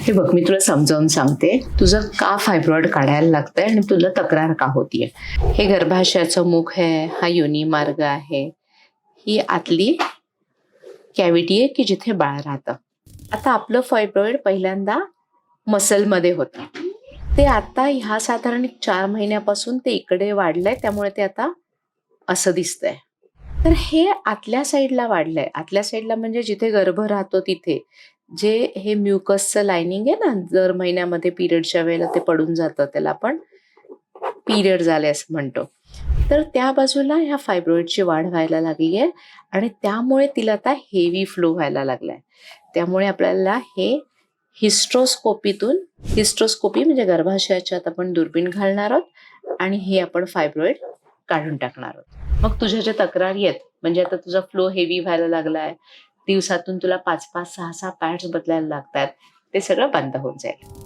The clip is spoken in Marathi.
हे बघ, मी तुला समजावून सांगते तुझं का फायब्रॉइड काढायला लागतंय आणि तुला तक्रार का होतीये. हे गर्भाशयाचं मुख आहे, हा योनी मार्ग आहे, ही आतली कॅव्हिटी आहे की जिथे बाळ राहतं. आता आपलं फायब्रॉइड पहिल्यांदा मसलमध्ये होतं, ते आता ह्या साधारण 4 महिन्यापासून ते इकडे वाढलंय, त्यामुळे ते आता असं दिसतंय. तर हे आतल्या साईडला वाढलंय. आतल्या साईडला म्हणजे जिथे गर्भ राहतो तिथे. जे हे म्युकसचं लायनिंग आहे ना, दर महिन्यामध्ये पिरियडच्या वेळेला ते पडून जातं, त्याला आपण पिरियड झाले असं म्हणतो. तर त्या बाजूला ह्या फायब्रॉइडची वाढ व्हायला लागली आहे आणि त्यामुळे तिला आता हेवी फ्लो व्हायला लागलाय. त्यामुळे आपल्याला हे हिस्ट्रोस्कोपी म्हणजे गर्भाशयाच्यात आपण दुर्बीण घालणार आहोत आणि हे आपण फायब्रॉइड काढून टाकणार आहोत. मग तुझ्या ज्या तक्रारी आहेत, म्हणजे आता तुझा फ्लो हेवी व्हायला लागलाय, दिवसातून तुला 5-5, 6-6 पॅड्स बदलायला लागतात, ते सगळं बंद होऊन जाईल.